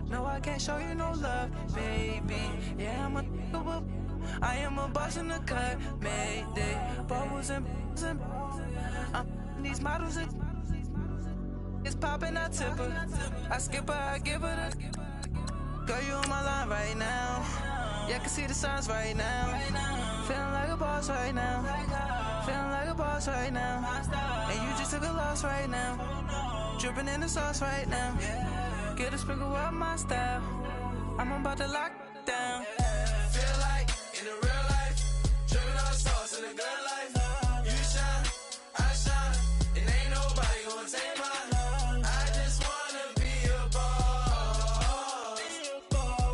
No, I can't show you no love, baby. Yeah, I am a boss in the cut, Mayday. Bubbles and these models are it's popping, I tip her. I skip her, I give her the. Girl, you on my line right now. Yeah, I can see the signs right now. Feeling like a boss right now. Feeling like a boss right now. And you just took a loss right now. Dripping in the sauce right now. Get a sprinkle up my style. I'm about to lock down. Feel like in the real life, dripping all the sauce in the good life. You shine, I shine, and ain't nobody gonna take mine. I just wanna be a boss.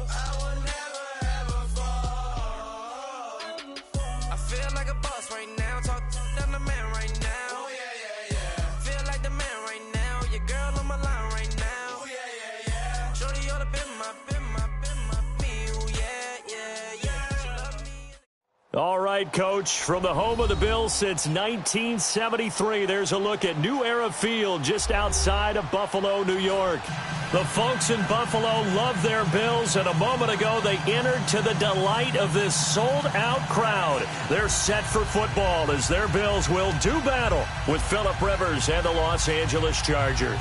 I would never ever fall. I feel like a boss right now. Talk to the man right now. Oh yeah, yeah, yeah. Feel like the man right now. Your girl on my line right now. Oh yeah, yeah, yeah. Shorty ought to be my me. Ooh, yeah. She love me. All right, Coach, from the home of the Bills since 1973, there's a look at New Era Field just outside of Buffalo, New York. The folks in Buffalo love their Bills, and a moment ago they entered to the delight of this sold-out crowd. They're set for football as their Bills will do battle with Phillip Rivers and the Los Angeles Chargers.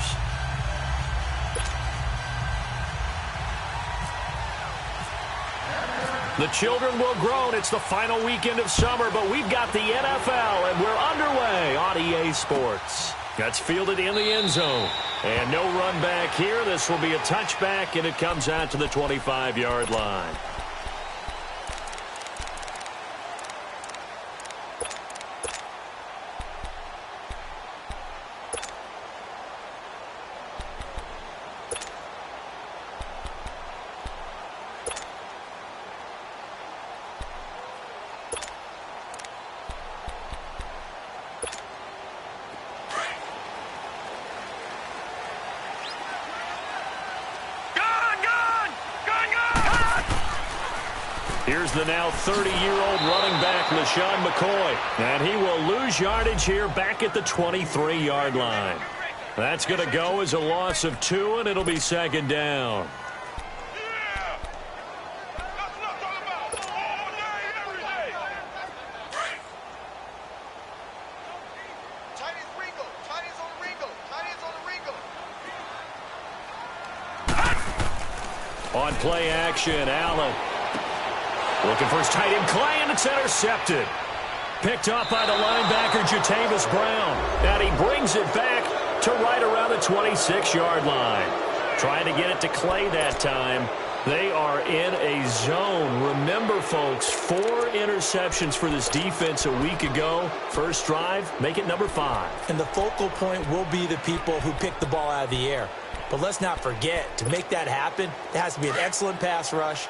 The children will groan. It's the final weekend of summer, but we've got the NFL, and we're underway on EA Sports. That's fielded in the end zone. And no run back here. This will be a touchback, and it comes out to the 25-yard line. Here's the now 30-year-old running back, LeSean McCoy. And he will lose yardage here back at the 23-yard line. That's going to go as a loss of 2, and it'll be second down. On play action, Allen. Looking for his tight end, Clay, and it's intercepted. Picked up by the linebacker, Jatavis Brown. And he brings it back to right around the 26-yard line. Trying to get it to Clay that time. They are in a zone. Remember, folks, 4 interceptions for this defense a week ago. First drive, make it number 5. And the focal point will be the people who pick the ball out of the air. But let's not forget, to make that happen, there has to be an excellent pass rush,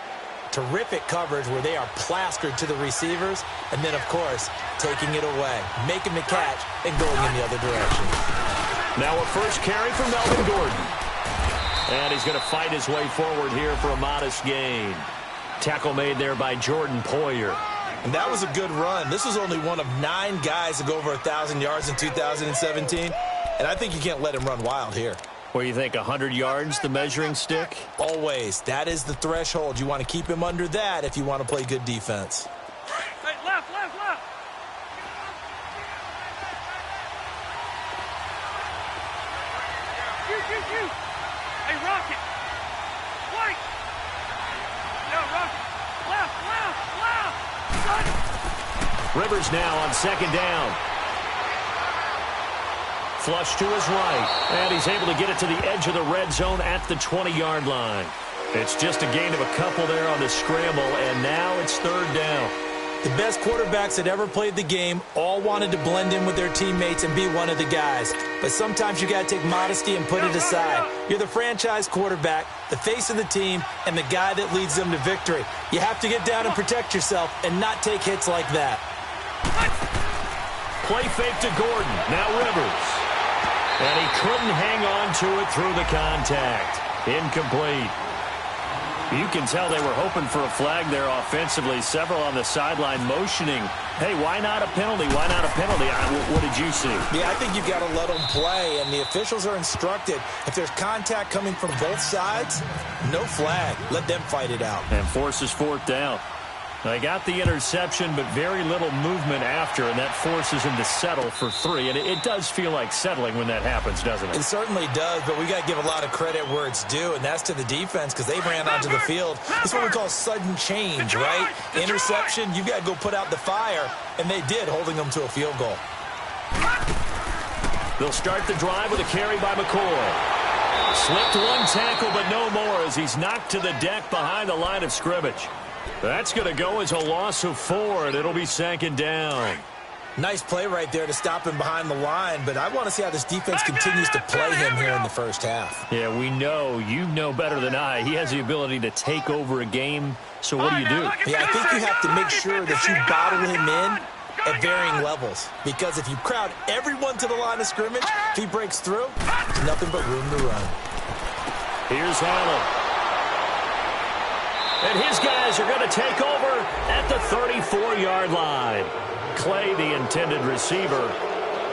terrific coverage where they are plastered to the receivers, and then, of course, taking it away, making the catch, and going in the other direction. Now a first carry for Melvin Gordon. And he's going to fight his way forward here for a modest gain. Tackle made there by Jordan Poyer. And that was a good run. This was only one of 9 guys to go over 1,000 yards in 2017, and I think you can't let him run wild here. Where you think 100 yards, the measuring stick? Always. That is the threshold. You want to keep him under that if you want to play good defense. Hey, left. You. Hey, Rocket. White. Yeah, Rocket. Left. Rivers now on second down. Flush to his right, and he's able to get it to the edge of the red zone at the 20-yard line. It's just a gain of a couple there on the scramble, and now it's third down. The best quarterbacks that ever played the game all wanted to blend in with their teammates and be one of the guys. But sometimes you got to take modesty and put it aside. You're the franchise quarterback, the face of the team, and the guy that leads them to victory. You have to get down and protect yourself and not take hits like that. Play fake to Gordon. Now Rivers. And he couldn't hang on to it through the contact. Incomplete. You can tell they were hoping for a flag there offensively. Several on the sideline motioning, hey, why not a penalty? Why not a penalty? What did you see? Yeah, I think you've got to let them play, and the officials are instructed. If there's contact coming from both sides, no flag. Let them fight it out. And forces fourth down. They got the interception, but very little movement after, and that forces him to settle for 3. And it does feel like settling when that happens, doesn't it? It certainly does, but we got to give a lot of credit where it's due, and that's to the defense because they ran onto the field. It's what we call sudden change, right? Interception, you got to go put out the fire, and they did, holding them to a field goal. They'll start the drive with a carry by McCoy. Slipped one tackle, but no more as he's knocked to the deck behind the line of scrimmage. That's going to go as a loss of 4, and it'll be 2nd down. Nice play right there to stop him behind the line, but I want to see how this defense continues to play him here in the first half. Yeah, we know. You know better than I. He has the ability to take over a game, so what do you do? Yeah, I think you have to make sure that you bottle him in at varying levels, because if you crowd everyone to the line of scrimmage, if he breaks through, there's nothing but room to run. Here's Allen. And his guys are going to take over at the 34-yard line. Clay, the intended receiver.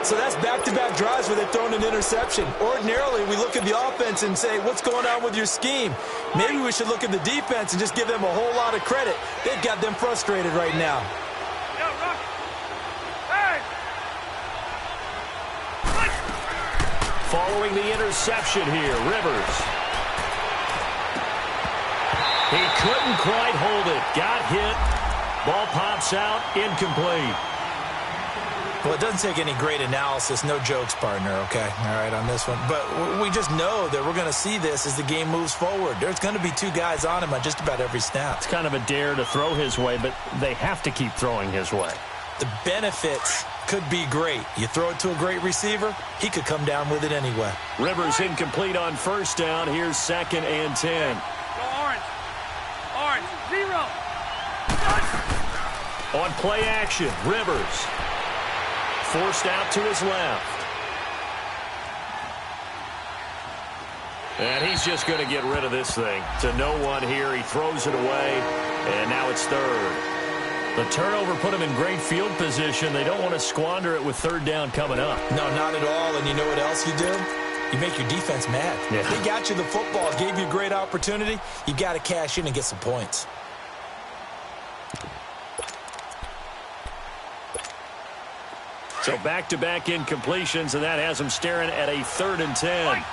So that's back-to-back drives where they've thrown an interception. Ordinarily, we look at the offense and say, what's going on with your scheme? Maybe we should look at the defense and just give them a whole lot of credit. They've got them frustrated right now. Following the interception here, Rivers. He couldn't quite hold it. Got hit. Ball pops out. Incomplete. Well, it doesn't take any great analysis. No jokes, partner, okay? All right, on this one. But we just know that we're going to see this as the game moves forward. There's going to be 2 guys on him on just about every snap. It's kind of a dare to throw his way, but they have to keep throwing his way. The benefits could be great. You throw it to a great receiver, he could come down with it anyway. Rivers incomplete on first down. Here's 2nd and 10. Go orange. Orange. 0. On play action, Rivers. Forced out to his left. And he's just going to get rid of this thing. To no one here. He throws it away, and now it's 3rd. The turnover put him in great field position. They don't want to squander it with 3rd down coming up. No, not at all. And you know what else you do? You make your defense mad. Yeah. They got you the football, gave you a great opportunity. You got to cash in and get some points. So back-to-back incompletions, and that has him staring at a 3rd and 10. White.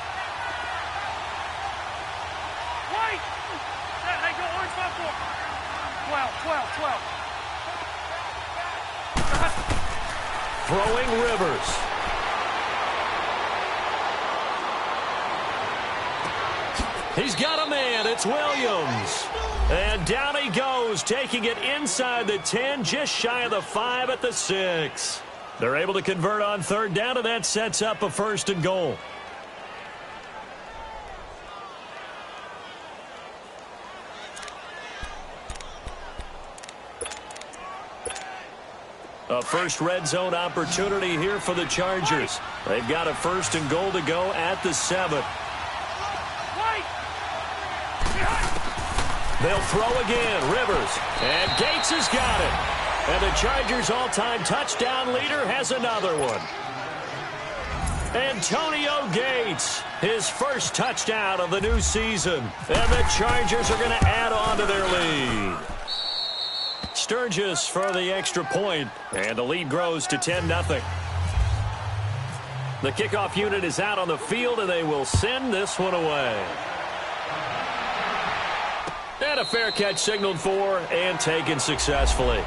Hey, go orange 5-4. 12. Throwing Rivers. He's got a man. It's Williams. And down he goes, taking it inside the 10, just shy of the 5 at the 6. They're able to convert on 3rd down, and that sets up a 1st and goal. A first red zone opportunity here for the Chargers. They've got a 1st and goal to go at the 7. They'll throw again. Rivers. And Gates has got it. And the Chargers' all-time touchdown leader has another one. Antonio Gates, his first touchdown of the new season. And the Chargers are going to add on to their lead. Sturgis for the extra point, and the lead grows to 10-0. The kickoff unit is out on the field, and they will send this one away. And a fair catch signaled for and taken successfully.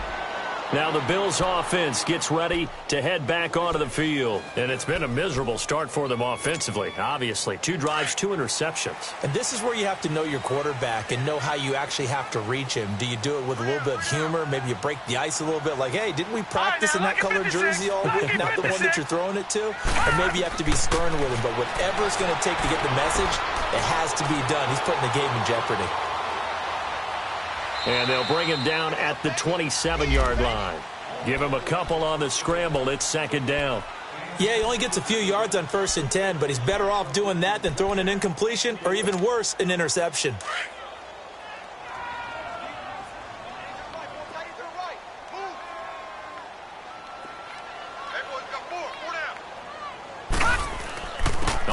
Now the Bills offense gets ready to head back onto the field. And it's been a miserable start for them offensively, obviously. 2 drives, 2 interceptions. And this is where you have to know your quarterback and know how you actually have to reach him. Do you do it with a little bit of humor? Maybe you break the ice a little bit like, hey, didn't we practice in that colored jersey all week? Not the one that you're throwing it to? Or maybe you have to be stern with him. But whatever it's going to take to get the message, it has to be done. He's putting the game in jeopardy. And they'll bring him down at the 27-yard line. Give him a couple on the scramble. It's 2nd down. Yeah, he only gets a few yards on 1st and 10, but he's better off doing that than throwing an incompletion or even worse, an interception.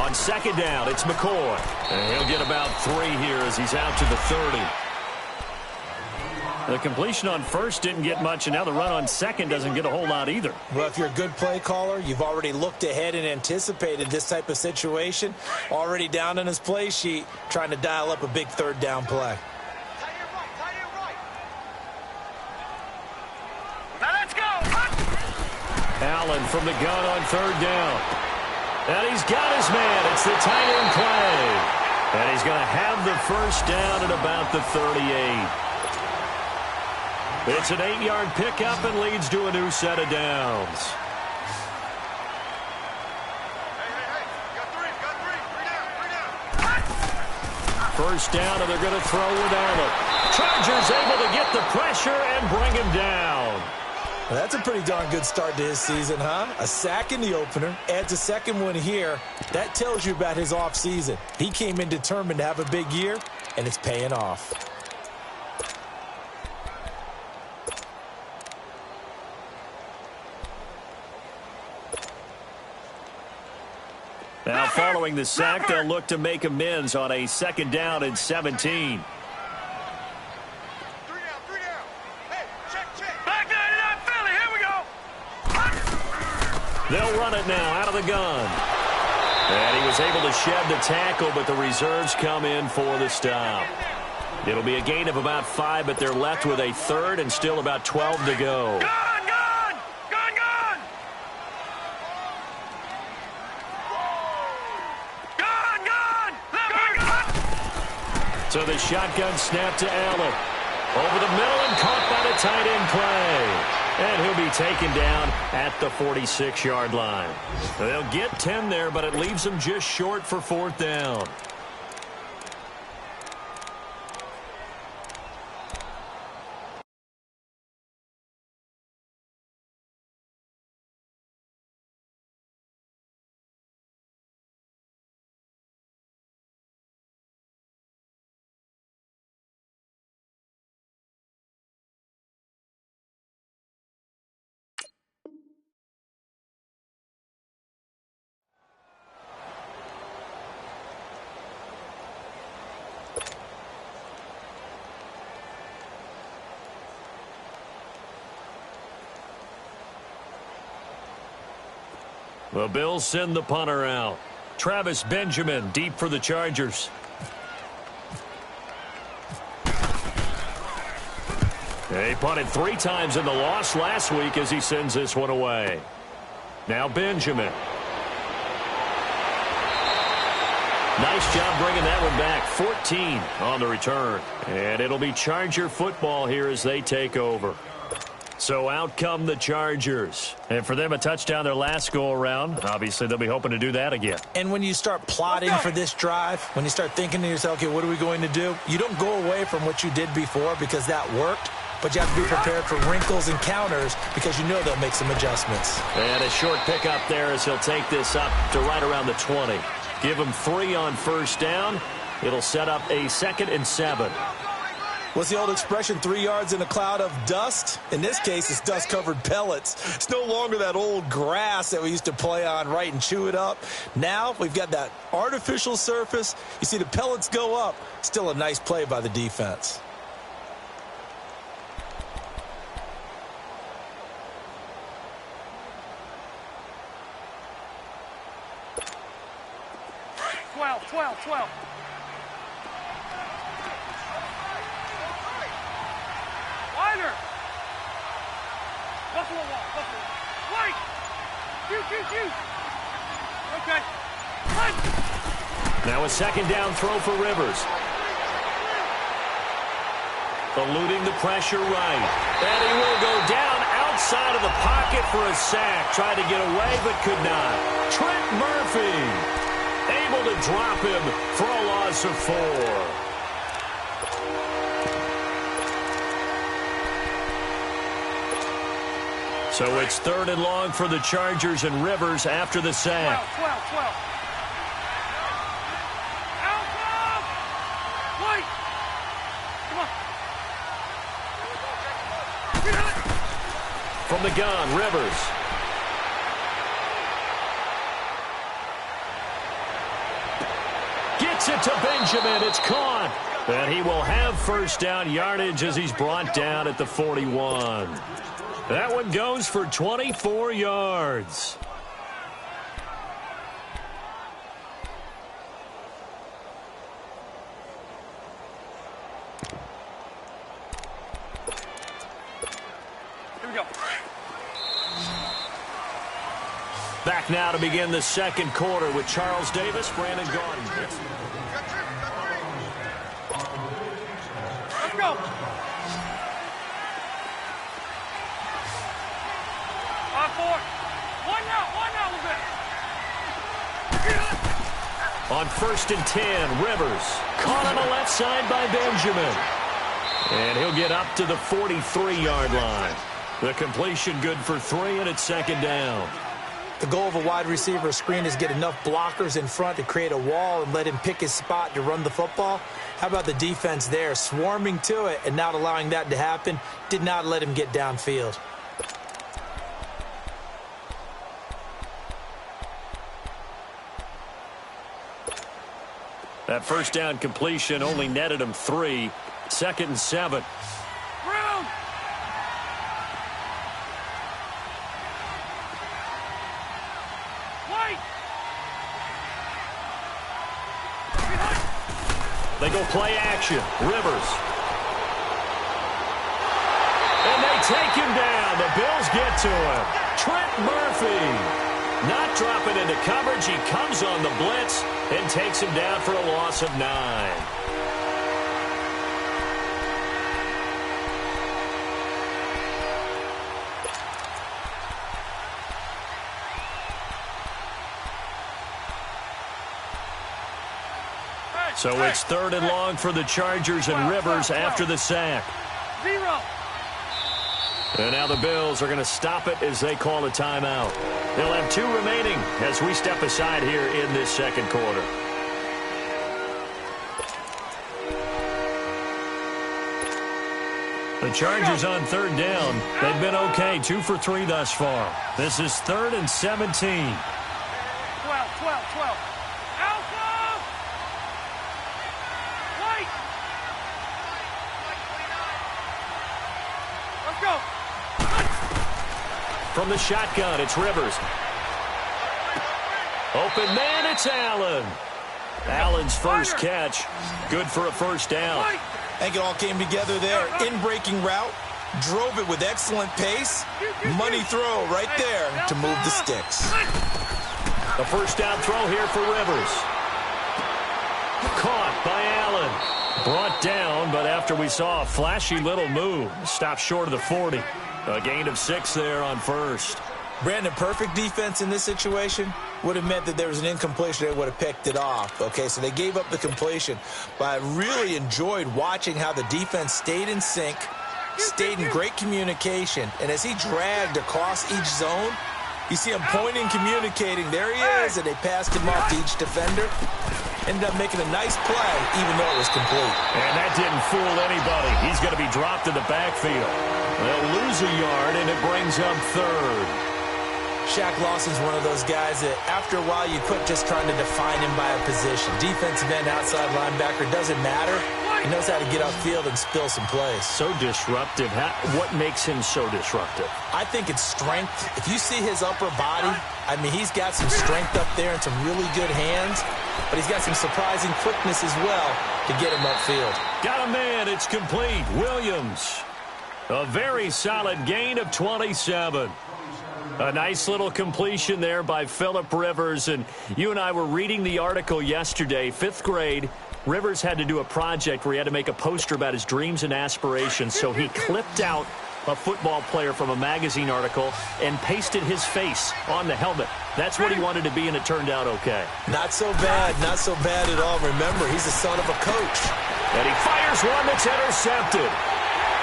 On second down, it's McCoy. And he'll get about 3 here as he's out to the 30. The completion on first didn't get much, and now the run on second doesn't get a whole lot either. Well, if you're a good play caller, you've already looked ahead and anticipated this type of situation. Already down on his play sheet, trying to dial up a big third down play. Now let's go. Allen from the gun on third down. And he's got his man. It's the tight end play. And he's going to have the first down at about the 38. It's an 8-yard pickup and leads to a new set of downs. First down, and they're going to throw with Allen. Chargers able to get the pressure and bring him down. Well, that's a pretty darn good start to his season, huh? A sack in the opener, adds a second one here. That tells you about his offseason. He came in determined to have a big year, and it's paying off. Now following the sack, they'll look to make amends on a second down and 17. 3 down. Hey, check. Back 99 Philly, here we go. They'll run it now out of the gun. And he was able to shed the tackle, but the reserves come in for the stop. It'll be a gain of about 5, but they're left with a third and still about 12 to go. Gun. So the shotgun snap to Allen. Over the middle and caught by the tight end play. And he'll be taken down at the 46-yard line. They'll get 10 there, but it leaves them just short for fourth down. The Bills send the punter out. Travis Benjamin deep for the Chargers. He punted 3 times in the loss last week as he sends this one away. Now Benjamin. Nice job bringing that one back. 14 on the return. And it'll be Charger football here as they take over. So out come the Chargers. And for them, a touchdown their last go-around. Obviously, they'll be hoping to do that again. And when you start plotting for this drive, when you start thinking to yourself, okay, what are we going to do? You don't go away from what you did before because that worked. But you have to be prepared for wrinkles and counters because you know they'll make some adjustments. And a short pickup there as he'll take this up to right around the 20. Give him 3 on first down. It'll set up a 2nd and 7. What's the old expression, 3 yards in a cloud of dust? In this case, it's dust-covered pellets. It's no longer that old grass that we used to play on, right, and chew it up. Now we've got that artificial surface. You see the pellets go up. Still a nice play by the defense. Twelve. Wider. Buffalo wall. Wait. Shoot. Okay. Run. Now a 2nd down throw for Rivers. Eluding the pressure right. And he will go down outside of the pocket for a sack. Tried to get away but could not. Trent Murphy able to drop him for a loss of 4. So it's 3rd and long for the Chargers and Rivers after the sack. 12. Wait. Come on. From the gun, Rivers. Gets it to Benjamin. It's caught. And he will have first down yardage as he's brought down at the 41. That one goes for 24 yards. Here we go. Back now to begin the second quarter with Charles Davis, Brandon Gaudin. Let's go. 5-4. One now, a little bit. On 1st and 10, Rivers caught on the left side by Benjamin. And he'll get up to the 43-yard line. The completion good for 3, and it's second down. The goal of a wide receiver screen is get enough blockers in front to create a wall and let him pick his spot to run the football. How about the defense there, swarming to it and not allowing that to happen? Did not let him get downfield. That first down completion only netted him 3. 2nd and 7. Round. White. They go play action. Rivers. And they take him down. The Bills get to him. Trent Murphy. Not dropping into coverage. He comes on the blitz and takes him down for a loss of 9. So it's 3rd and long for the Chargers and Rivers after the sack. 0. And now the Bills are going to stop it as they call a timeout. They'll have 2 remaining as we step aside here in this second quarter. The Chargers on 3rd down. They've been okay, 2 for 3 thus far. This is 3rd and 17. 12. Alpha! White! Let's go. From the shotgun, it's Rivers. Open man, it's Allen. Allen's first catch. Good for a first down. White! I think it all came together there. In-breaking route, drove it with excellent pace. Money throw right there to move the sticks. The first down throw here for Rivers. Caught by Allen. Brought down, but after we saw a flashy little move, stopped short of the 40. A gain of 6 there on first. Brandon, perfect defense in this situation would have meant that there was an incompletion. They would have picked it off. Okay, so they gave up the completion. But I really enjoyed watching how the defense stayed in sync, stayed in great communication. And as he dragged across each zone, you see him pointing, communicating. There he is, and they passed him off to each defender. Ended up making a nice play, even though it was complete. And that didn't fool anybody. He's going to be dropped in the backfield. They'll lose a yard, and it brings up 3rd. Shaq Lawson's one of those guys that after a while you quit just trying to define him by a position. Defensive end, outside linebacker, doesn't matter. He knows how to get upfield and spill some plays. So disruptive. What makes him so disruptive? I think it's strength. If you see his upper body, I mean, he's got some strength up there and some really good hands, but he's got some surprising quickness as well to get him upfield. Got a man. It's complete. Williams. A very solid gain of 27. A nice little completion there by Phillip Rivers. And you and I were reading the article yesterday, 5th grade. Rivers had to do a project where he had to make a poster about his dreams and aspirations. So he clipped out a football player from a magazine article and pasted his face on the helmet. That's what he wanted to be, and it turned out okay. Not so bad at all. Remember, he's the son of a coach. And he fires one that's intercepted.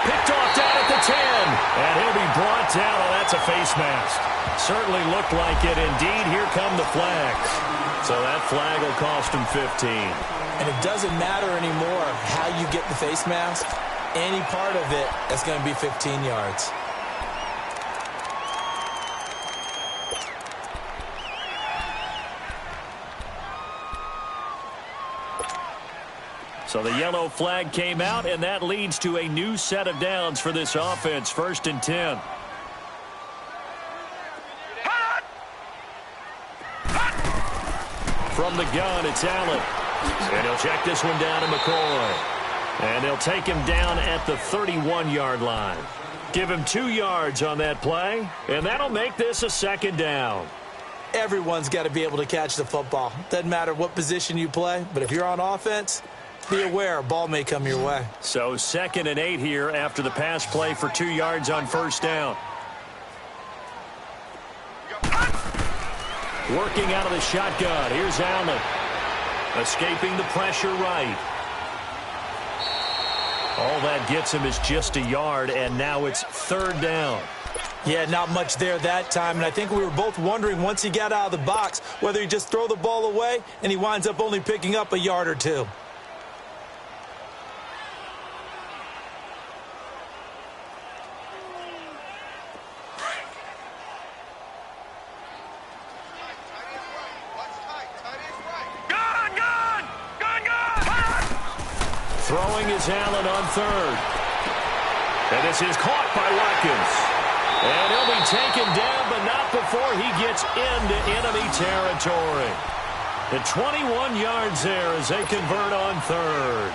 Picked off down at the 10. And he'll be brought down. Oh, that's a face mask. Certainly looked like it. Indeed, here come the flags. So that flag will cost him 15. And it doesn't matter anymore how you get the face mask. Any part of it, that's going to be 15 yards. So the yellow flag came out, and that leads to a new set of downs for this offense. 1st and 10. From the gun, it's Allen. And he'll check this one down to McCoy. And they'll take him down at the 31-yard line. Give him 2 yards on that play, and that'll make this a 2nd down. Everyone's got to be able to catch the football. Doesn't matter what position you play, but if you're on offense, be aware a ball may come your way. So 2nd and 8 here after the pass play for 2 yards on 1st down. Working out of the shotgun. Here's Allen. Escaping the pressure right. All that gets him is just a yard, and now it's 3rd down. Yeah, not much there that time, and I think we were both wondering once he got out of the box whether he just throw the ball away and he winds up only picking up a yard or 2. Throwing is Allen on 3rd. And this is caught by Watkins. And he'll be taken down, but not before he gets into enemy territory. The 21 yards there as they convert on 3rd.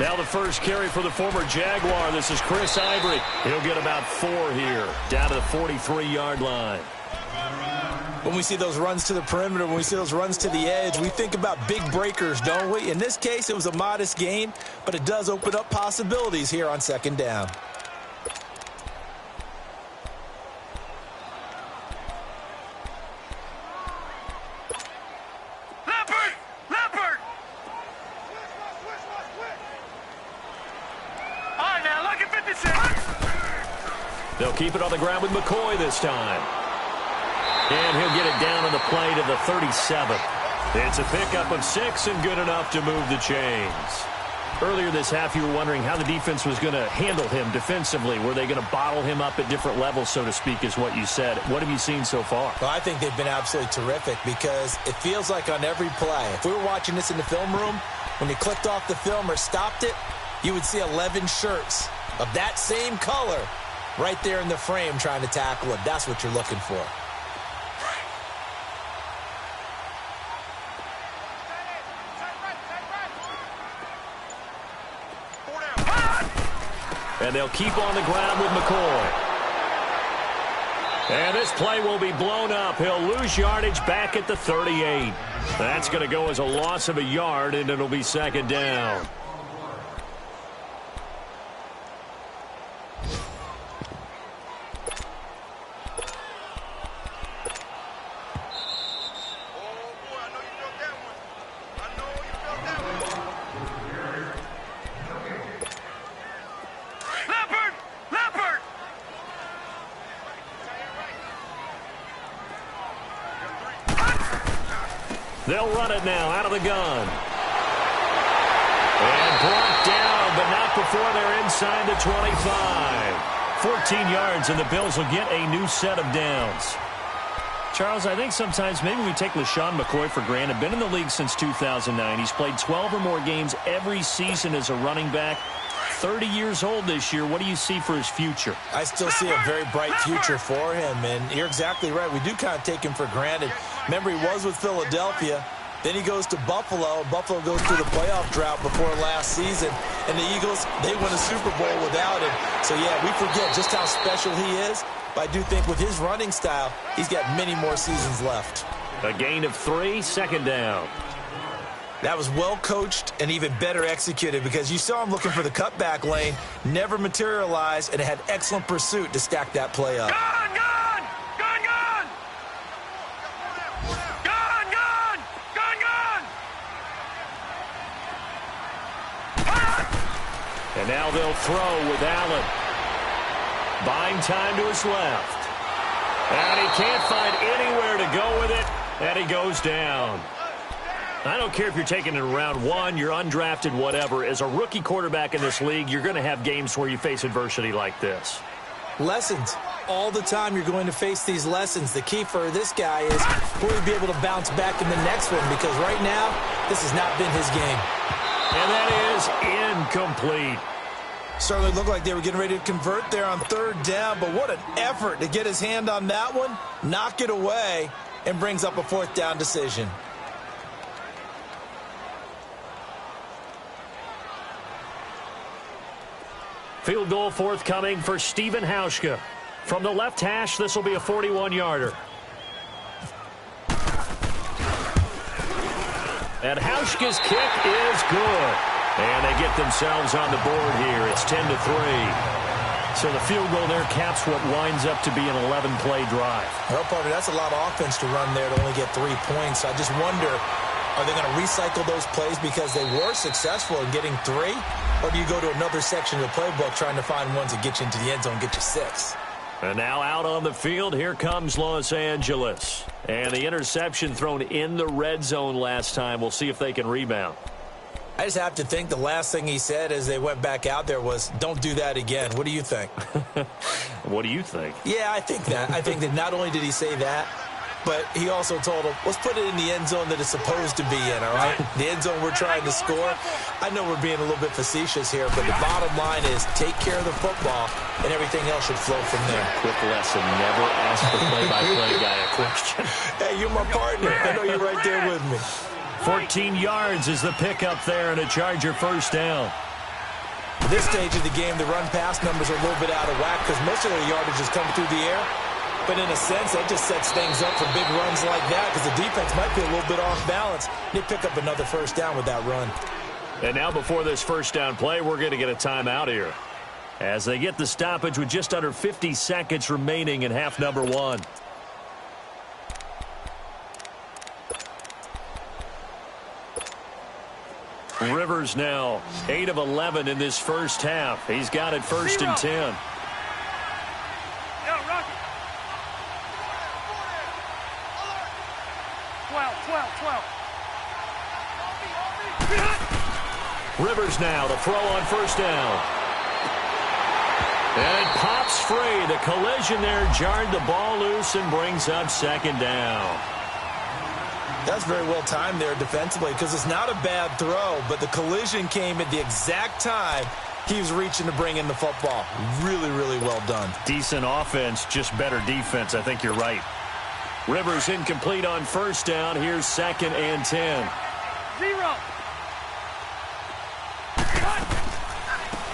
Now the first carry for the former Jaguar. This is Chris Ivory. He'll get about 4 here, down to the 43-yard line. When we see those runs to the perimeter, when we see those runs to the edge, we think about big breakers, don't we? In this case, it was a modest gain, but it does open up possibilities here on 2nd down. They'll keep it on the ground with McCoy this time. And he'll get it down on the play to the 37th. It's a pickup of 6 and good enough to move the chains. Earlier this half, you were wondering how the defense was going to handle him defensively. Were they going to bottle him up at different levels, so to speak, is what you said. What have you seen so far? Well, I think they've been absolutely terrific because it feels like on every play, if we were watching this in the film room, when you clicked off the film or stopped it, you would see 11 shirts of that same color right there in the frame trying to tackle it. That's what you're looking for. And they'll keep on the ground with McCoy. And this play will be blown up. He'll lose yardage back at the 38. That's going to go as a loss of a yard, and it'll be 2nd down. They'll run it now out of the gun. And brought down, but not before they're inside the 25. 14 yards, and the Bills will get a new set of downs. Charles, I think sometimes maybe we take LeSean McCoy for granted. Been in the league since 2009. He's played 12 or more games every season as a running back. 30 years old this year. What do you see for his future? I still see a very bright future for him, and you're exactly right. We do kind of take him for granted. Remember, he was with Philadelphia. Then he goes to Buffalo. Buffalo goes through the playoff drought before last season. And the Eagles, they win a Super Bowl without him. So, yeah, we forget just how special he is. But I do think with his running style, he's got many more seasons left. A gain of 3, 2nd down. That was well coached and even better executed because you saw him looking for the cutback lane, never materialized, and had excellent pursuit to stack that play up. Gun! Gun! Gun! Gun! Gun! Gun! Gun! Gun! And now they'll throw with Allen. Buying time to his left. And he can't find anywhere to go with it, and he goes down. I don't care if you're taking it in round 1, you're undrafted, whatever. As a rookie quarterback in this league, you're going to have games where you face adversity like this. Lessons. All the time you're going to face these lessons. The key for this guy is will he be able to bounce back in the next one, because right now, this has not been his game. And that is incomplete. Certainly looked like they were getting ready to convert there on 3rd down, but what an effort to get his hand on that one, knock it away, and brings up a 4th down decision. Field goal forthcoming for Stephen Hauschka. From the left hash, this will be a 41-yarder. And Hauschka's kick is good. And they get themselves on the board here. It's 10-3. So the field goal there caps what winds up to be an 11-play drive. Well, partner, that's a lot of offense to run there to only get 3 points. I just wonder, are they going to recycle those plays because they were successful in getting 3? Or do you go to another section of the playbook trying to find ones that get you into the end zone and get you 6? And now out on the field, here comes Los Angeles. And the interception thrown in the red zone last time. We'll see if they can rebound. I just have to think the last thing he said as they went back out there was, don't do that again. What do you think? What do you think? Yeah, I think that. I think that not only did he say that, but he also told him, let's put it in the end zone that it's supposed to be in, all right? The end zone we're trying to score. I know we're being a little bit facetious here, but the bottom line is take care of the football, and everything else should flow from there. Quick lesson, never ask the play-by-play guy a question. Hey, you're my partner. I know you're right there with me. 14 yards is the pickup there, and a Charger 1st down. At this stage of the game, the run-pass numbers are a little bit out of whack because most of their yardage is coming through the air. But in a sense, that just sets things up for big runs like that because the defense might be a little bit off balance. They pick up another 1st down with that run. And now before this 1st down play, we're going to get a timeout here as they get the stoppage with just under 50 seconds remaining in half number 1. Rivers now 8 of 11 in this 1st half. He's got it 1st and 10. 12. Rivers now to throw on 1st down. And it pops free. The collision there jarred the ball loose and brings up 2nd down. That's very well timed there defensively because it's not a bad throw, but the collision came at the exact time he was reaching to bring in the football. Really, really well done. Decent offense, just better defense. I think you're right. Rivers incomplete on 1st down. Here's 2nd and 10. 0.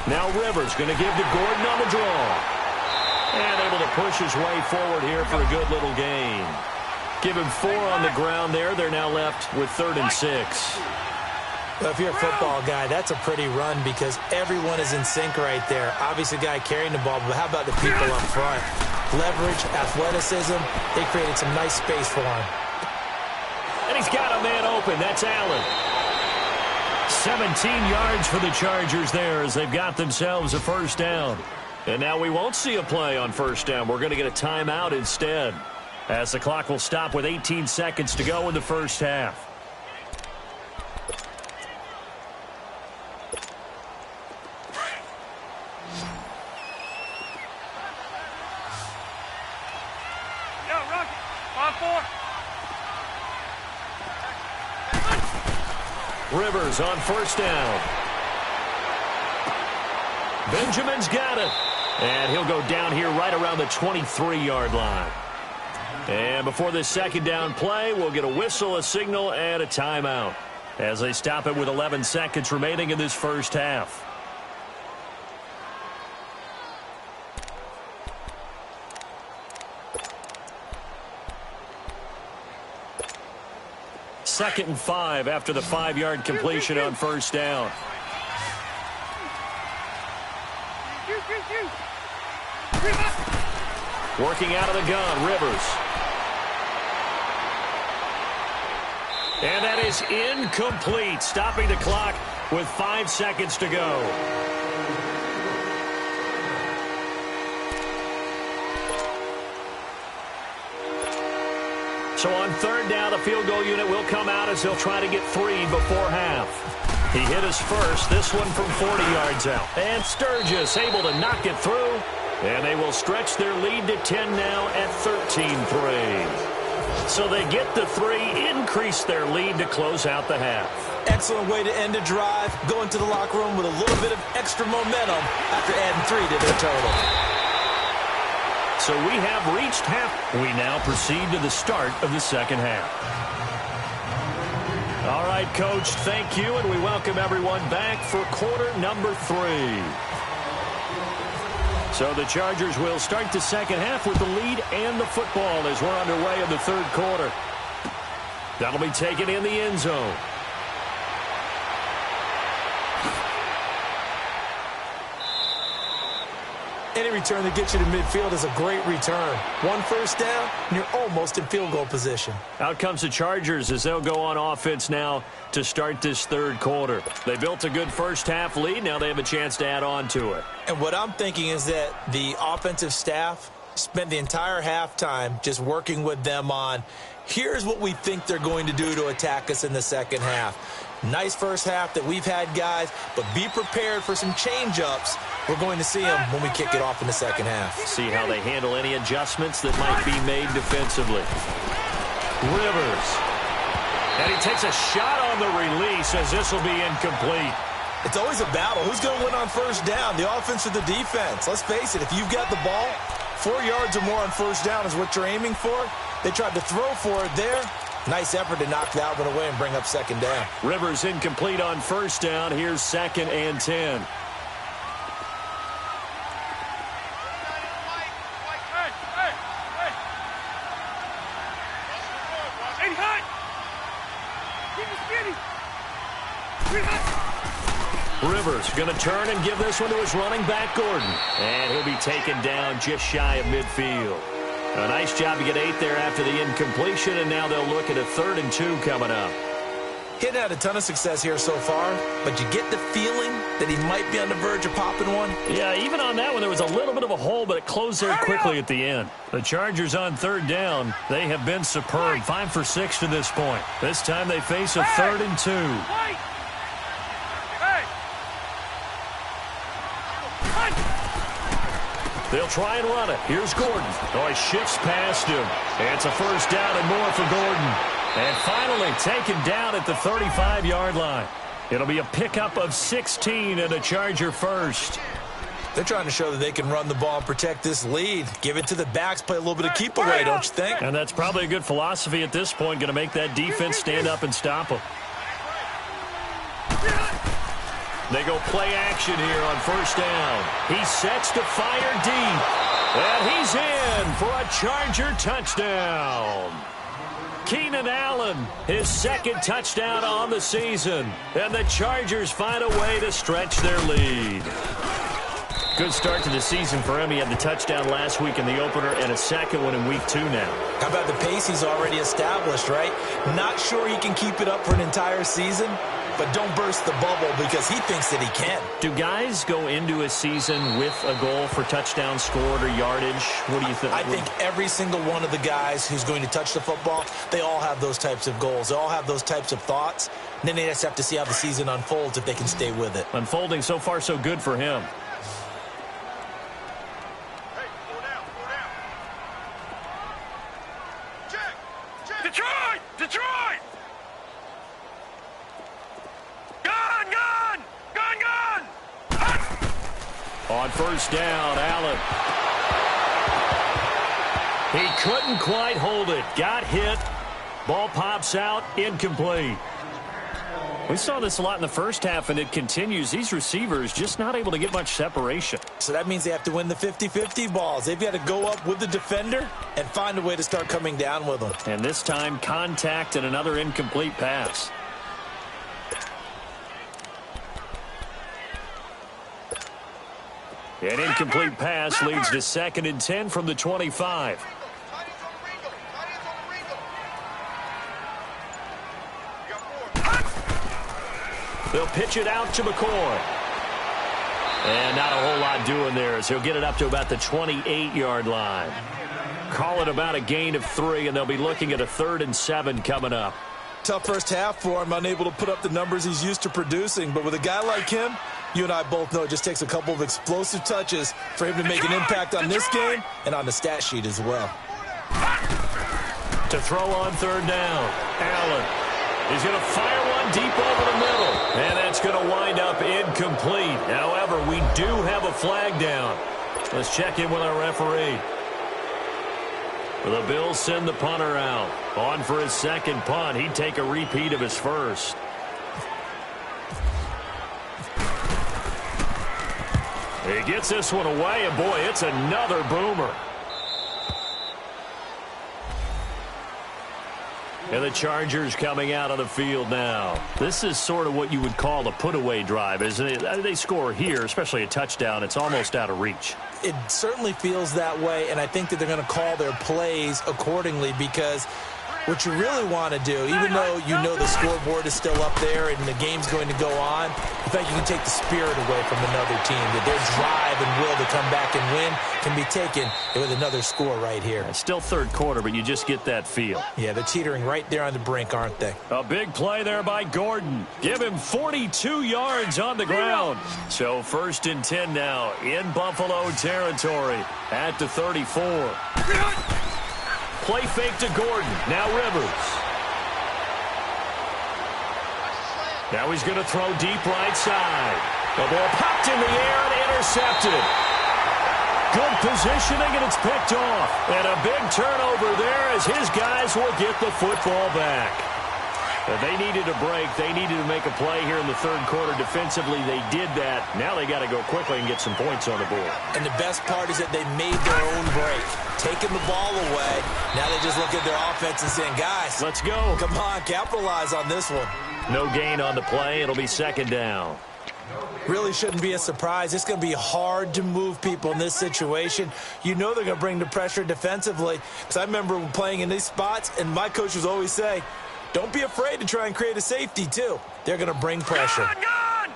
Now Rivers going to give to Gordon on the draw. And able to push his way forward here for a good little gain. Give him 4 on the ground there. They're now left with 3rd and 6. Well, if you're a football guy, that's a pretty run because everyone is in sync right there. Obviously, the guy carrying the ball, but how about the people up front? Leverage, athleticism, they created some nice space for him. And he's got a man open. That's Allen. 17 yards for the Chargers there as they've got themselves a 1st down. And now we won't see a play on 1st down. We're going to get a timeout instead, as the clock will stop with 18 seconds to go in the 1st half. Rivers on 1st down. Benjamin's got it. And he'll go down here right around the 23-yard line. And before this 2nd down play, we'll get a whistle, a signal, and a timeout as they stop it with 11 seconds remaining in this 1st half. Second and 5 after the 5-yard completion on 1st down. Working out of the gun, Rivers. And that is incomplete, stopping the clock with 5 seconds to go. So on third down, the field goal unit will come out as they'll try to get 3 before half. He hit his first, this one from 40 yards out. And Sturgis able to knock it through. And they will stretch their lead to 10 now at 13-3. So they get the 3, increase their lead to close out the half. Excellent way to end a drive. Go into the locker room with a little bit of extra momentum after adding 3 to their total. So we have reached half. We now proceed to the start of the second half. All right, Coach, thank you, and we welcome everyone back for quarter number 3. So the Chargers will start the second half with the lead and the football as we're underway in the third quarter. That'll be taken in the end zone. Any return that gets you to midfield is a great return. 1 first down, and you're almost in field goal position. Out comes the Chargers as they'll go on offense now to start this third quarter. They built a good first half lead. Now they have a chance to add on to it. And what I'm thinking is that the offensive staff spent the entire halftime just working with them on, here's what we think they're going to do to attack us in the second half. Nice first half that we've had, guys, but be prepared for some change-ups. We're going to see them when we kick it off in the second half. See how they handle any adjustments that might be made defensively. Rivers. And he takes a shot on the release as this will be incomplete. It's always a battle. Who's going to win on first down, the offense or the defense? Let's face it, if you've got the ball, 4 yards or more on first down is what you're aiming for. They tried to throw for it there. Nice effort to knock that one away and bring up second down. Rivers incomplete on first down. Here's 2nd and 10. Rivers going to turn and give this one to his running back, Gordon. And he'll be taken down just shy of midfield. A nice job to get 8 there after the incompletion, and now they'll look at a 3rd and 2 coming up. He'd had a ton of success here so far, but you get the feeling that he might be on the verge of popping one. Yeah, even on that one, there was a little bit of a hole, but it closed there quickly at the end. The Chargers on 3rd down, they have been superb, 5 for 6 to this point. This time they face a 3rd and 2. They'll try and run it. Here's Gordon. Oh, he shifts past him. It's a first down and more for Gordon. And finally taken down at the 35-yard line. It'll be a pickup of 16 and a Charger first. They're trying to show that they can run the ball and protect this lead. Give it to the backs, play a little bit of keep away, don't you think? And that's probably a good philosophy at this point, going to make that defense stand up and stop them. They go play action here on first down. He sets to fire deep. And he's in for a Charger touchdown. Keenan Allen, his 2nd touchdown on the season. And the Chargers find a way to stretch their lead. Good start to the season for him. He had the touchdown last week in the opener and a 2nd one in week 2 now. How about the pace he's already established, right? Not sure he can keep it up for an entire season, but don't burst the bubble because he thinks that he can. Do guys go into a season with a goal for touchdown scored or yardage? What do you think? I think every single one of the guys who's going to touch the football, they all have those types of goals. They all have those types of thoughts. And then they just have to see how the season unfolds if they can stay with it. Unfolding so far so good for him. Detroit! Detroit! Gun! Gun! Gun! Gun! On first down, Allen. He couldn't quite hold it. Got hit. Ball pops out. Incomplete. We saw this a lot in the first half, and it continues. These receivers just not able to get much separation. So that means they have to win the 50-50 balls. They've got to go up with the defender and find a way to start coming down with them. And this time, contact and another incomplete pass. An incomplete pass leads to 2nd and 10 from the 25. They'll pitch it out to McCoy. And not a whole lot doing there as he'll get it up to about the 28-yard line. Call it about a gain of 3, and they'll be looking at a 3rd and 7 coming up. Tough first half for him, unable to put up the numbers he's used to producing. But with a guy like him, you and I both know it just takes a couple of explosive touches for him to make an impact on this game and on the stat sheet as well. To throw on 3rd down, Allen. He's going to fire one deep over the middle. And that's going to wind up incomplete. However, we do have a flag down. Let's check in with our referee. The Bills send the punter out. On for his second punt. He'd take a repeat of his first. He gets this one away, and boy, it's another boomer. And the Chargers coming out on the field now. This is sort of what you would call a put-away drive, isn't it? They score here, especially a touchdown. It's almost out of reach. It certainly feels that way, and I think that they're going to call their plays accordingly because what you really want to do, even though you know the scoreboard is still up there and the game's going to go on, in fact, you can take the spirit away from another team, that their drive and will to come back and win can be taken with another score right here. It's still 3rd quarter, but you just get that feel. Yeah, they're teetering right there on the brink, aren't they? A big play there by Gordon. Give him 42 yards on the ground. So 1st and 10 now in Buffalo territory at the 34. Play fake to Gordon. Now Rivers. Now he's going to throw deep right side. The ball popped in the air and intercepted. Good positioning, and it's picked off. And a big turnover there as his guys will get the football back. They needed a break. They needed to make a play here in the 3rd quarter. Defensively, they did that. Now they got to go quickly and get some points on the board. And the best part is that they made their own break. Taking the ball away. Now they just look at their offense and saying, guys, let's go. Come on, capitalize on this one. No gain on the play. It'll be 2nd down. Really shouldn't be a surprise. It's going to be hard to move people in this situation. You know they're going to bring the pressure defensively. Because I remember playing in these spots, and my coach would always say, don't be afraid to try and create a safety, too. They're going to bring pressure. Gone!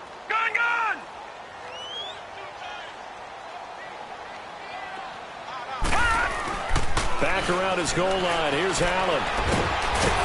Back around his goal line. Here's Allen.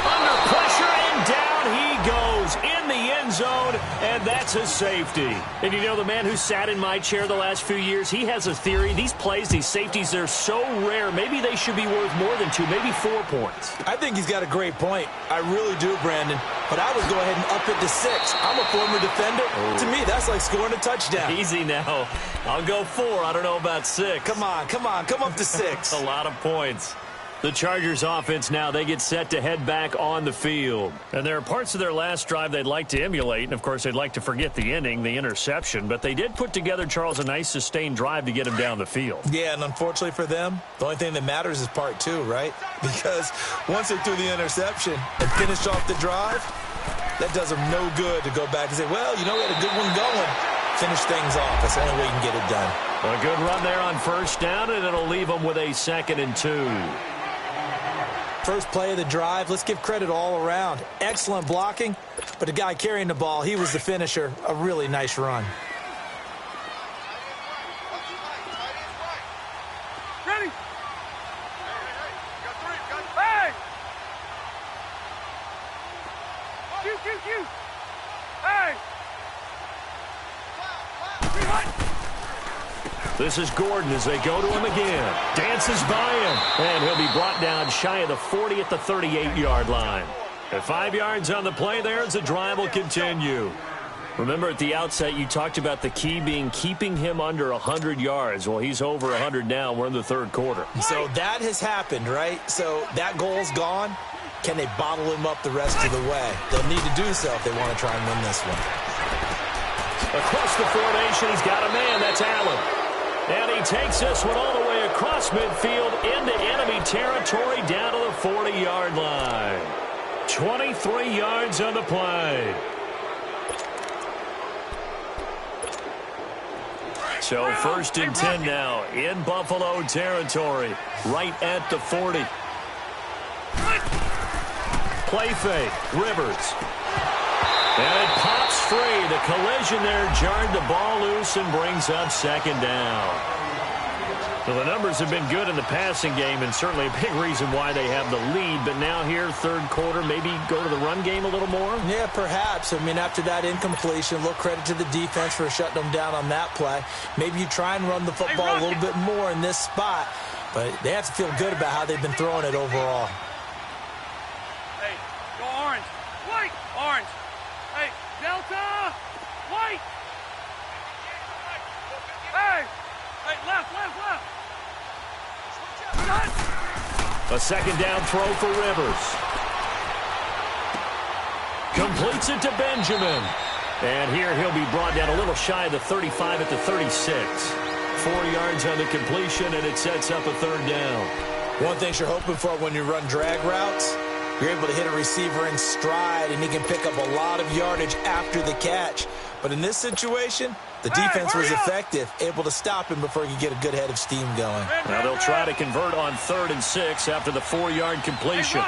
Under pressure, and down he goes in the end zone, and that's a safety. And you know, the man who sat in my chair the last few years, he has a theory. These plays, these safeties, they're so rare. Maybe they should be worth more than 2, maybe 4 points. I think he's got a great point. I really do, Brandon. But I would go ahead and up it to 6. I'm a former defender. To me, that's like scoring a touchdown. Easy now. I'll go 4. I don't know about 6. Come on. Come up to 6. A lot of points. The Chargers offense now, they get set to head back on the field. And there are parts of their last drive they'd like to emulate. And, of course, they'd like to forget the ending, the interception. But they did put together, Charles, a nice sustained drive to get him down the field. Yeah, and unfortunately for them, the only thing that matters is part 2, right? Because once they threw the interception and finished off the drive, that does them no good to go back and say, well, you know, we had a good one going. Finish things off. That's the only way you can get it done. A good run there on 1st down, and it'll leave them with a 2nd and 2. First play of the drive, let's give credit all around. Excellent blocking, but the guy carrying the ball, he was the finisher. A really nice run. Ready? Hey! Q. Hey! This is Gordon as they go to him again. Dances by him. And he'll be brought down shy of the 40 at the 38-yard line. At 5 yards on the play there as the drive will continue. Remember at the outset you talked about the key being keeping him under 100 yards. Well, he's over 100 now. We're in the 3rd quarter. So that has happened, right? So that goal's gone. Can they bottle him up the rest of the way? They'll need to do so if they want to try and win this one. Across the formation, he's got a man. That's Allen. And he takes this one all the way across midfield into enemy territory down to the 40-yard line. 23 yards on the play. So 1st and 10 now in Buffalo territory, right at the 40. Play fake, Rivers. And it pops free. The collision there jarred the ball loose and brings up 2nd down. Well, the numbers have been good in the passing game, and certainly a big reason why they have the lead. But now here, third quarter, maybe go to the run game a little more? Yeah, perhaps. I mean, after that incompletion, a little credit to the defense for shutting them down on that play. Maybe you try and run the football a little bit more in this spot, but they have to feel good about how they've been throwing it overall. Hey, go orange. White. Orange. Hey, Delta. White. Hey. Hey, left. A second down throw for Rivers. Completes it to Benjamin. And here he'll be brought down a little shy of the 35 at the 36. 4 yards on the completion, and it sets up a third down. One thing you're hoping for when you run drag routes, you're able to hit a receiver in stride, and he can pick up a lot of yardage after the catch. But in this situation, the defense was effective, able to stop him before he could get a good head of steam going. Now they'll try to convert on 3rd and 6 after the 4-yard completion.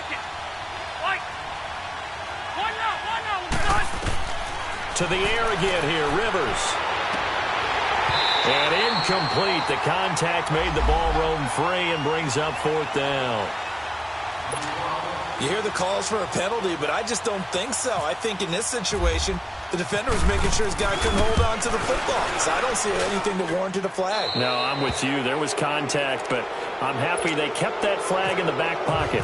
To the air again here, Rivers. And incomplete. The contact made the ball roam free and brings up 4th down. You hear the calls for a penalty, but I just don't think so. I think in this situation, the defender was making sure his guy couldn't hold on to the football. So I don't see anything that warranted a flag. No, I'm with you. There was contact, but I'm happy they kept that flag in the back pocket.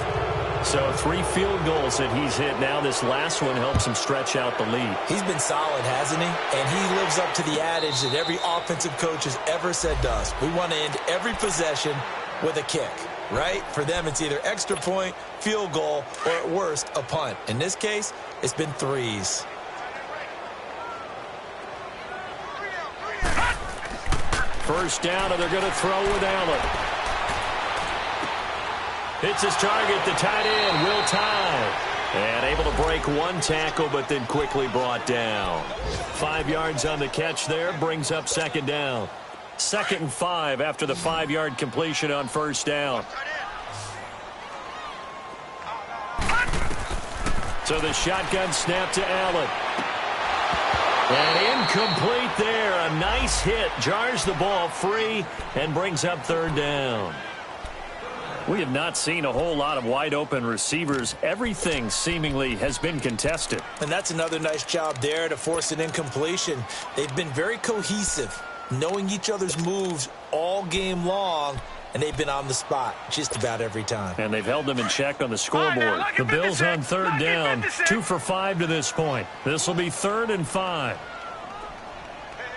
So 3 field goals that he's hit now. This last one helps him stretch out the lead. He's been solid, hasn't he? And he lives up to the adage that every offensive coach has ever said to us. We want to end every possession with a kick, right? For them, it's either extra point, field goal, or at worst, a punt. In this case, it's been 3s. First down, and they're going to throw with Allen. Hits his target, the tight end, Will Tye. And able to break one tackle, but then quickly brought down. 5 yards on the catch there, brings up 2nd down. 2nd and 5 after the 5-yard completion on 1st down. So the shotgun snap to Allen. And incomplete there. A nice hit. Jars the ball free and brings up 3rd down. We have not seen a whole lot of wide-open receivers. Everything seemingly has been contested. And that's another nice job there to force an incompletion. They've been very cohesive, knowing each other's moves all game long, and they've been on the spot just about every time. And they've held them in check on the scoreboard. The Bills on 3rd down, 2 for 5 to this point. This will be 3rd and 5.